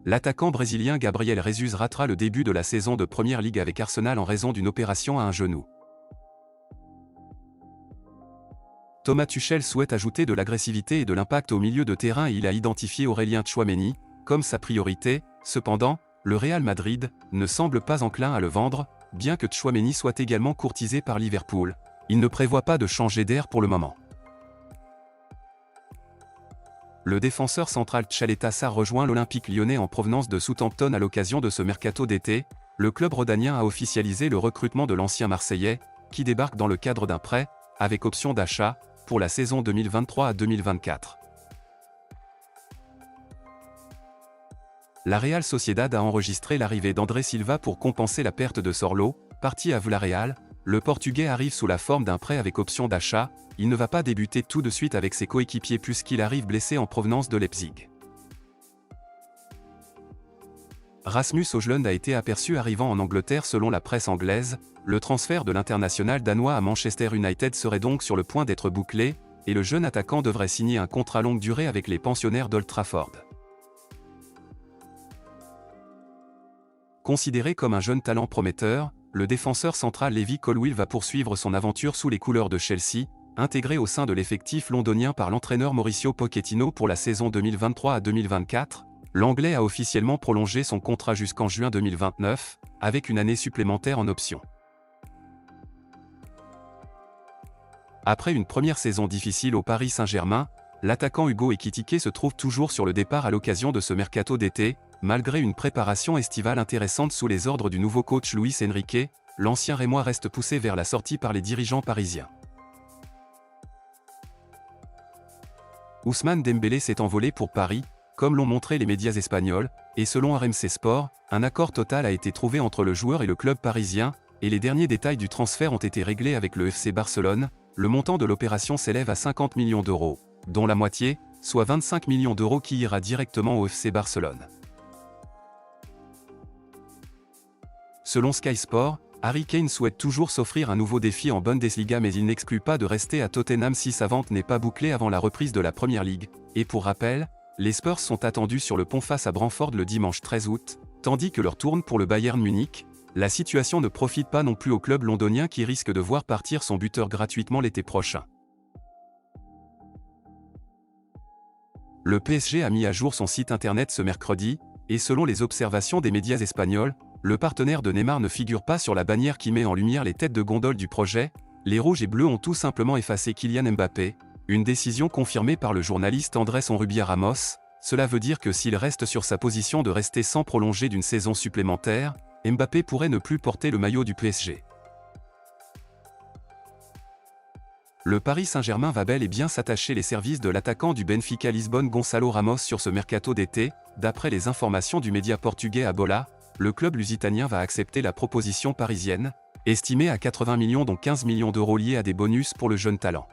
l'attaquant brésilien Gabriel Jesus ratera le début de la saison de Première Ligue avec Arsenal en raison d'une opération à un genou. Thomas Tuchel souhaite ajouter de l'agressivité et de l'impact au milieu de terrain et il a identifié Aurélien Tchouaméni comme sa priorité. Cependant, le Real Madrid ne semble pas enclin à le vendre, bien que Tchouaméni soit également courtisé par Liverpool. Il ne prévoit pas de changer d'air pour le moment. Le défenseur central Tchaleta Sarr rejoint l'Olympique lyonnais en provenance de Southampton à l'occasion de ce mercato d'été. Le club rhodanien a officialisé le recrutement de l'ancien Marseillais, qui débarque dans le cadre d'un prêt, avec option d'achat, pour la saison 2023 à 2024. La Real Sociedad a enregistré l'arrivée d'André Silva pour compenser la perte de Sorlo, parti à Villarreal. Le Portugais arrive sous la forme d'un prêt avec option d'achat. Il ne va pas débuter tout de suite avec ses coéquipiers puisqu'il arrive blessé en provenance de Leipzig. Rasmus Højlund a été aperçu arrivant en Angleterre selon la presse anglaise. Le transfert de l'international danois à Manchester United serait donc sur le point d'être bouclé, et le jeune attaquant devrait signer un contrat longue durée avec les pensionnaires d'Old Trafford. Considéré comme un jeune talent prometteur, le défenseur central Levi Colwill va poursuivre son aventure sous les couleurs de Chelsea, intégré au sein de l'effectif londonien par l'entraîneur Mauricio Pochettino pour la saison 2023 à 2024. L'Anglais a officiellement prolongé son contrat jusqu'en juin 2029, avec une année supplémentaire en option. Après une première saison difficile au Paris Saint-Germain, l'attaquant Hugo Ekitike se trouve toujours sur le départ à l'occasion de ce mercato d'été, malgré une préparation estivale intéressante sous les ordres du nouveau coach Luis Enrique. L'ancien Rémois reste poussé vers la sortie par les dirigeants parisiens. Ousmane Dembélé s'est envolé pour Paris, comme l'ont montré les médias espagnols, et selon RMC Sport, un accord total a été trouvé entre le joueur et le club parisien, et les derniers détails du transfert ont été réglés avec le FC Barcelone. Le montant de l'opération s'élève à 50 millions d'euros, dont la moitié, soit 25 millions d'euros qui ira directement au FC Barcelone. Selon Sky Sport, Harry Kane souhaite toujours s'offrir un nouveau défi en Bundesliga mais il n'exclut pas de rester à Tottenham si sa vente n'est pas bouclée avant la reprise de la Première Ligue. Et pour rappel, les Spurs sont attendus sur le pont face à Brentford le dimanche 13 août, tandis que leur tourne pour le Bayern Munich. La situation ne profite pas non plus au club londonien qui risque de voir partir son buteur gratuitement l'été prochain. Le PSG a mis à jour son site internet ce mercredi, et selon les observations des médias espagnols, le partenaire de Neymar ne figure pas sur la bannière qui met en lumière les têtes de gondole du projet. Les rouges et bleus ont tout simplement effacé Kylian Mbappé, une décision confirmée par le journaliste Andrés Onrubia Ramos. Cela veut dire que s'il reste sur sa position de rester sans prolonger d'une saison supplémentaire, Mbappé pourrait ne plus porter le maillot du PSG. Le Paris Saint-Germain va bel et bien s'attacher les services de l'attaquant du Benfica Lisbonne Gonçalo Ramos sur ce mercato d'été. D'après les informations du média portugais A Bola, le club lusitanien va accepter la proposition parisienne, estimée à 80 millions dont 15 millions d'euros liés à des bonus pour le jeune talent.